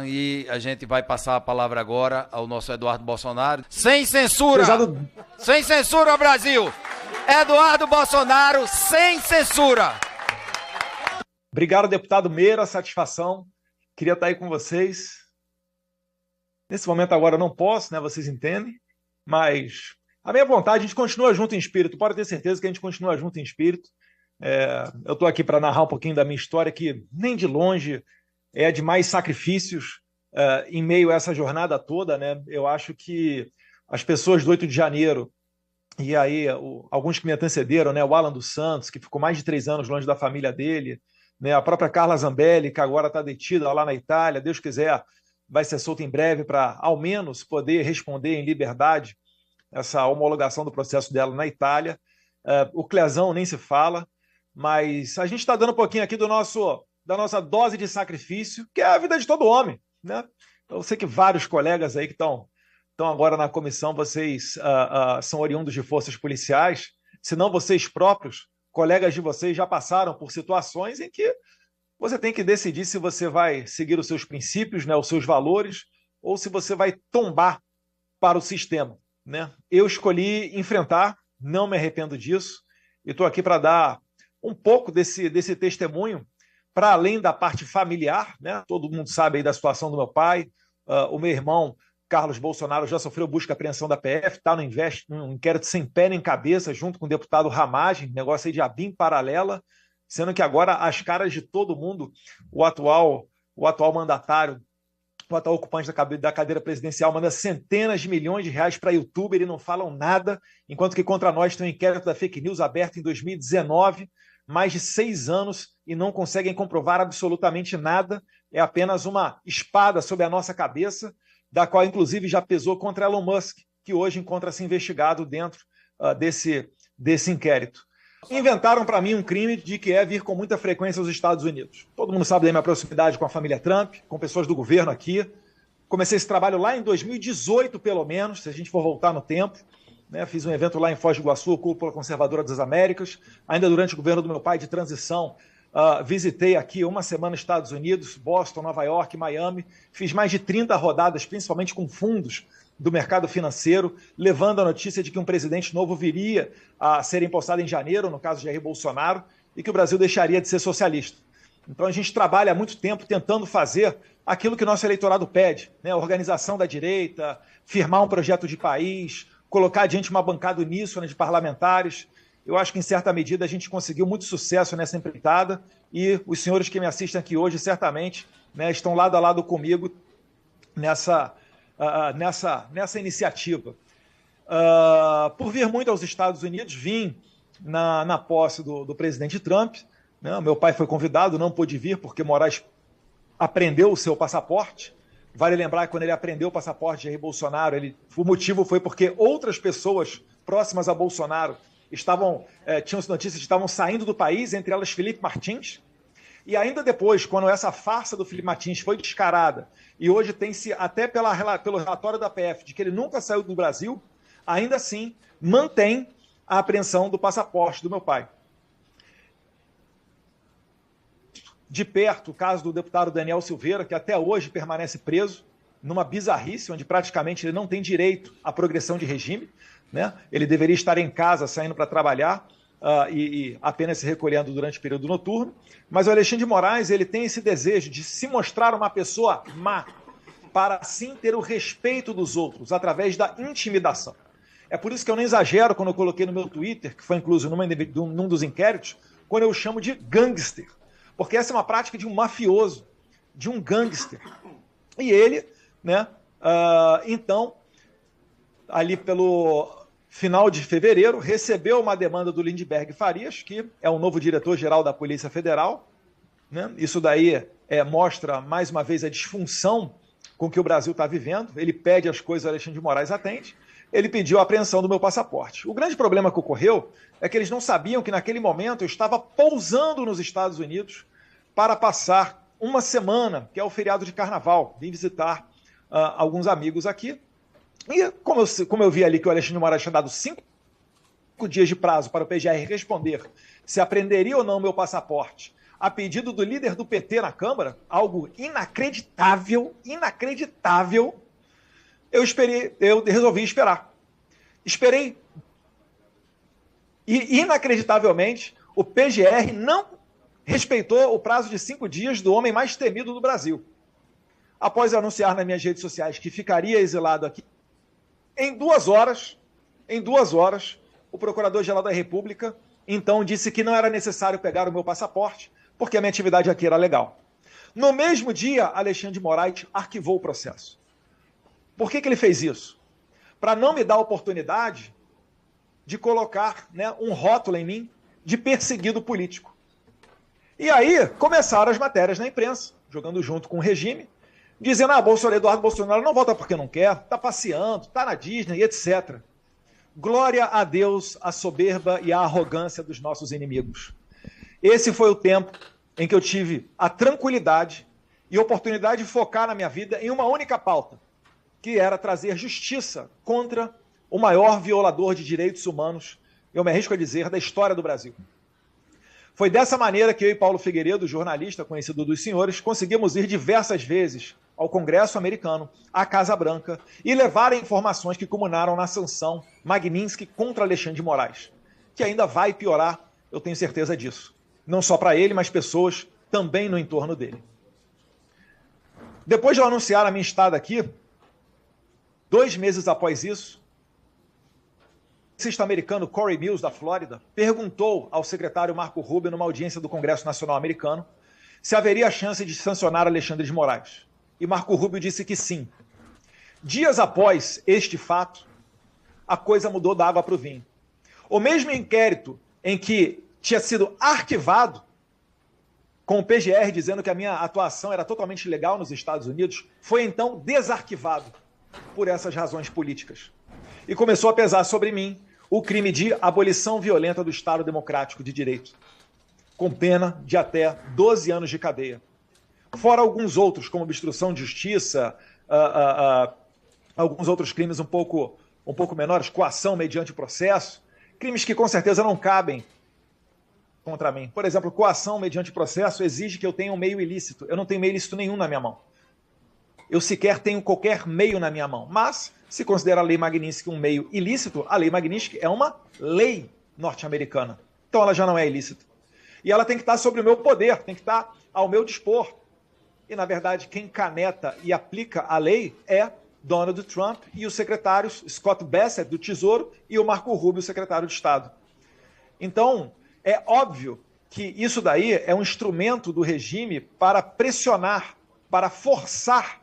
E a gente vai passar a palavra agora ao nosso Eduardo Bolsonaro. Sem censura! Sem censura, Brasil! Eduardo Bolsonaro, sem censura! Obrigado, deputado Meira, satisfação. Queria estar aí com vocês. Nesse momento agora eu não posso, né? Vocês entendem. Mas a minha vontade, a gente continua junto em espírito. Pode ter certeza que a gente continua junto em espírito. Eu estou aqui para narrar um pouquinho da minha história, que nem de longe é de mais sacrifícios em meio a essa jornada toda, né? Eu acho que as pessoas do 8 de janeiro, e aí alguns que me antecederam, né? O Alan dos Santos, que ficou mais de 3 anos longe da família dele, né? A própria Carla Zambelli, que agora está detida lá na Itália, Deus quiser, vai ser solta em breve para, ao menos, poder responder em liberdade essa homologação do processo dela na Itália. O Clezão nem se fala, mas a gente está dando um pouquinho aqui da nossa dose de sacrifício, que é a vida de todo homem, né? Então, eu sei que vários colegas aí que estão agora na comissão, vocês são oriundos de forças policiais, se não vocês próprios, colegas de vocês já passaram por situações em que você tem que decidir se você vai seguir os seus princípios, né, os seus valores, ou se você vai tombar para o sistema, né? Eu escolhi enfrentar, não me arrependo disso, e estou aqui para dar um pouco desse testemunho, para além da parte familiar, né? Todo mundo sabe aí da situação do meu pai, o meu irmão Carlos Bolsonaro já sofreu busca e apreensão da PF, está num inquérito sem pé nem cabeça, junto com o deputado Ramagem, negócio aí de ABIN paralela, sendo que agora as caras de todo mundo, o atual mandatário, o atual ocupante da cadeira presidencial manda centenas de milhões de reais para youtuber e não falam nada, enquanto que contra nós tem um inquérito da fake news aberto em 2019, mais de 6 anos e não conseguem comprovar absolutamente nada. É apenas uma espada sobre a nossa cabeça, da qual inclusive já pesou contra Elon Musk, que hoje encontra-se investigado dentro desse inquérito. Inventaram para mim um crime de que é vir com muita frequência aos Estados Unidos. Todo mundo sabe da minha proximidade com a família Trump, com pessoas do governo aqui. Comecei esse trabalho lá em 2018, pelo menos, se a gente for voltar no tempo. Né? Fiz um evento lá em Foz do Iguaçu, Cúpula Conservadora das Américas. Ainda durante o governo do meu pai de transição, visitei aqui uma semana Estados Unidos, Boston, Nova York, Miami. Fiz mais de 30 rodadas, principalmente com fundos do mercado financeiro, levando a notícia de que um presidente novo viria a ser empossado em janeiro, no caso de Jair Bolsonaro, e que o Brasil deixaria de ser socialista. Então a gente trabalha há muito tempo tentando fazer aquilo que o nosso eleitorado pede, né? A organização da direita, firmar um projeto de país, colocar adiante uma bancada uníssona de parlamentares. Eu acho que, em certa medida, a gente conseguiu muito sucesso nessa empreitada e os senhores que me assistem aqui hoje, certamente, né, estão lado a lado comigo nessa iniciativa. Por vir muito aos Estados Unidos, vim na posse do presidente Trump. Né? Meu pai foi convidado, não pôde vir porque Moraes apreendeu o seu passaporte. Vale lembrar que quando ele apreendeu o passaporte de Jair Bolsonaro, o motivo foi porque outras pessoas próximas a Bolsonaro tinham notícias que estavam saindo do país, entre elas Felipe Martins. E ainda depois, quando essa farsa do Felipe Martins foi descarada, e hoje tem-se até pelo relatório da PF de que ele nunca saiu do Brasil, ainda assim mantém a apreensão do passaporte do meu pai. De perto, o caso do deputado Daniel Silveira, que até hoje permanece preso, numa bizarrice, onde praticamente ele não tem direito à progressão de regime, né? Ele deveria estar em casa, saindo para trabalhar, e apenas se recolhendo durante o período noturno. Mas o Alexandre de Moraes, ele tem esse desejo de se mostrar uma pessoa má, para assim ter o respeito dos outros, através da intimidação. É por isso que eu não exagero quando eu coloquei no meu Twitter, que foi incluso num dos inquéritos, quando eu chamo de gangster. Porque essa é uma prática de um mafioso, de um gangster. E ele, né, então, ali pelo final de fevereiro, recebeu uma demanda do Lindbergh Farias, que é o novo diretor-geral da Polícia Federal. Né? Isso daí mostra, mais uma vez, a disfunção com que o Brasil está vivendo. Ele pede as coisas, o Alexandre de Moraes atende. Ele pediu a apreensão do meu passaporte. O grande problema que ocorreu é que eles não sabiam que naquele momento eu estava pousando nos Estados Unidos para passar uma semana, que é o feriado de carnaval. Vim visitar alguns amigos aqui. E como eu vi ali que o Alexandre de Moraes tinha dado 5 dias de prazo para o PGR responder se apreenderia ou não o meu passaporte a pedido do líder do PT na Câmara, algo inacreditável, eu resolvi esperar. Esperei. E, inacreditavelmente, o PGR não respeitou o prazo de 5 dias do homem mais temido do Brasil. Após anunciar nas minhas redes sociais que ficaria exilado aqui, em 2 horas, o Procurador-Geral da República, então, disse que não era necessário pegar o meu passaporte, porque a minha atividade aqui era legal. No mesmo dia, Alexandre de Moraes arquivou o processo. Por que ele fez isso? Para não me dar a oportunidade de colocar, né, um rótulo em mim de perseguido político. E aí começaram as matérias na imprensa, jogando junto com o regime, dizendo, Eduardo Bolsonaro não volta porque não quer, está passeando, está na Disney, etc. Glória a Deus, a soberba e a arrogância dos nossos inimigos. Esse foi o tempo em que eu tive a tranquilidade e oportunidade de focar na minha vida em uma única pauta, que era trazer justiça contra o maior violador de direitos humanos, eu me arrisco a dizer, da história do Brasil. Foi dessa maneira que eu e Paulo Figueiredo, jornalista conhecido dos senhores, conseguimos ir diversas vezes ao Congresso americano, à Casa Branca, e levar informações que culminaram na sanção Magnitsky contra Alexandre de Moraes, que ainda vai piorar, eu tenho certeza disso. Não só para ele, mas pessoas também no entorno dele. Depois de eu anunciar a minha estada aqui, 2 meses após isso, o cientista americano Corey Mills, da Flórida, perguntou ao secretário Marco Rubio, numa audiência do Congresso Nacional Americano, se haveria chance de sancionar Alexandre de Moraes. E Marco Rubio disse que sim. Dias após este fato, a coisa mudou da água para o vinho. O mesmo inquérito em que tinha sido arquivado, com o PGR dizendo que a minha atuação era totalmente legal nos Estados Unidos, foi então desarquivado por essas razões políticas. E começou a pesar sobre mim o crime de abolição violenta do Estado Democrático de Direito, com pena de até 12 anos de cadeia. Fora alguns outros, como obstrução de justiça, alguns outros crimes um pouco menores, coação mediante processo, crimes que com certeza não cabem contra mim. Por exemplo, coação mediante processo exige que eu tenha um meio ilícito. Eu não tenho meio ilícito nenhum na minha mão. Eu sequer tenho qualquer meio na minha mão. Mas, se considera a lei Magnitsky um meio ilícito, a lei Magnitsky é uma lei norte-americana. Então ela já não é ilícita. E ela tem que estar sobre o meu poder, tem que estar ao meu dispor. E, na verdade, quem caneta e aplica a lei é Donald Trump e os secretários Scott Bessent, do Tesouro, e o Marco Rubio, secretário de Estado. Então, é óbvio que isso daí é um instrumento do regime para pressionar, para forçar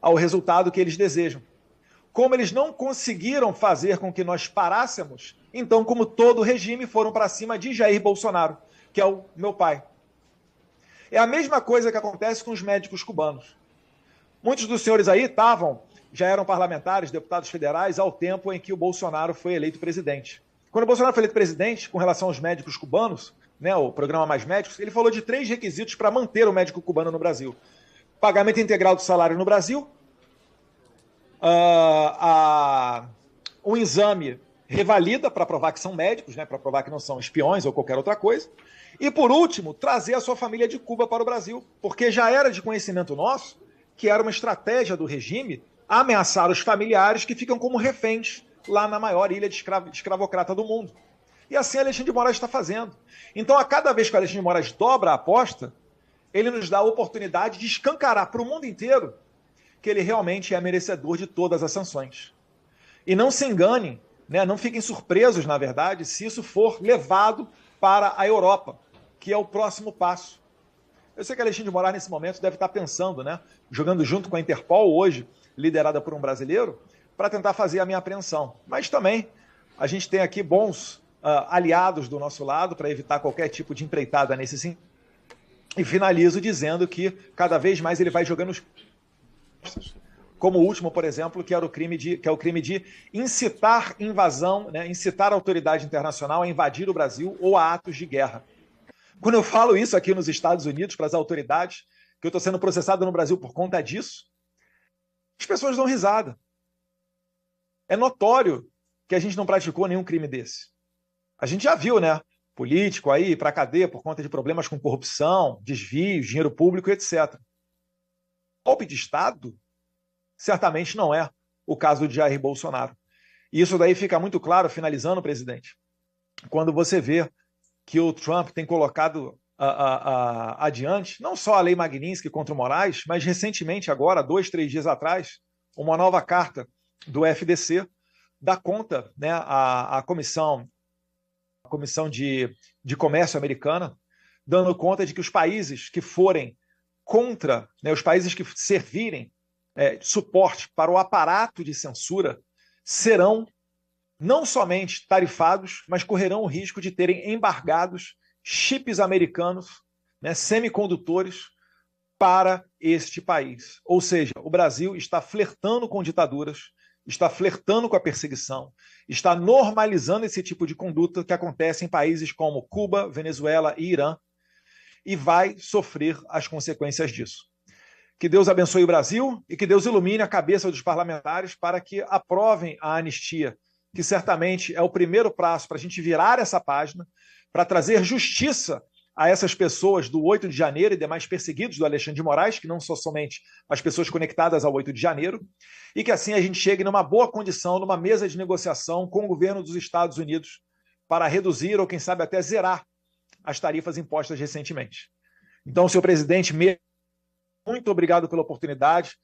ao resultado que eles desejam. Como eles não conseguiram fazer com que nós parássemos, então, como todo o regime, foram para cima de Jair Bolsonaro, que é o meu pai. É a mesma coisa que acontece com os médicos cubanos. Muitos dos senhores aí já eram parlamentares, deputados federais, ao tempo em que o Bolsonaro foi eleito presidente. Quando o Bolsonaro foi eleito presidente, com relação aos médicos cubanos, né, o programa Mais Médicos, ele falou de 3 requisitos para manter o médico cubano no Brasil. Pagamento integral do salário no Brasil, um exame revalida para provar que são médicos, né, para provar que não são espiões ou qualquer outra coisa. E, por último, trazer a sua família de Cuba para o Brasil, porque já era de conhecimento nosso que era uma estratégia do regime ameaçar os familiares que ficam como reféns lá na maior ilha de escravocrata do mundo. E assim Alexandre de Moraes está fazendo. Então, a cada vez que o Alexandre de Moraes dobra a aposta, ele nos dá a oportunidade de escancarar para o mundo inteiro que ele realmente é merecedor de todas as sanções. E não se enganem, né? Não fiquem surpresos, na verdade, se isso for levado para a Europa, que é o próximo passo. Eu sei que Alexandre de Moraes, nesse momento, deve estar pensando, né, jogando junto com a Interpol, hoje liderada por um brasileiro, para tentar fazer a minha apreensão. Mas também a gente tem aqui bons aliados do nosso lado para evitar qualquer tipo de empreitada nesse sentido. E finalizo dizendo que cada vez mais ele vai jogando os... Como o último, por exemplo, que é o crime de incitar invasão, né, incitar a autoridade internacional a invadir o Brasil ou a atos de guerra. Quando eu falo isso aqui nos Estados Unidos para as autoridades, que eu estou sendo processado no Brasil por conta disso, as pessoas dão risada. É notório que a gente não praticou nenhum crime desse. A gente já viu, né? político aí para a cadeia por conta de problemas com corrupção, desvios, dinheiro público, etc. Golpe de Estado certamente não é o caso de Jair Bolsonaro. E isso daí fica muito claro, finalizando, presidente, quando você vê que o Trump tem colocado adiante, não só a lei Magnitsky contra o Moraes, mas recentemente, agora, 2, 3 dias atrás, uma nova carta do FDC dá conta, né, a Comissão de Comércio americana, dando conta de que os países que forem contra, né, os países que servirem suporte para o aparato de censura serão não somente tarifados, mas correrão o risco de terem embargados chips americanos, né, semicondutores, para este país. Ou seja, o Brasil está flertando com ditaduras, está flertando com a perseguição, está normalizando esse tipo de conduta que acontece em países como Cuba, Venezuela e Irã, e vai sofrer as consequências disso. Que Deus abençoe o Brasil e que Deus ilumine a cabeça dos parlamentares para que aprovem a anistia, que certamente é o primeiro passo para a gente virar essa página, para trazer justiça a essas pessoas do 8 de janeiro e demais perseguidos do Alexandre de Moraes, que não são somente as pessoas conectadas ao 8 de janeiro, e que assim a gente chegue numa boa condição, numa mesa de negociação com o governo dos Estados Unidos para reduzir ou, quem sabe, até zerar as tarifas impostas recentemente. Então, senhor presidente, muito obrigado pela oportunidade.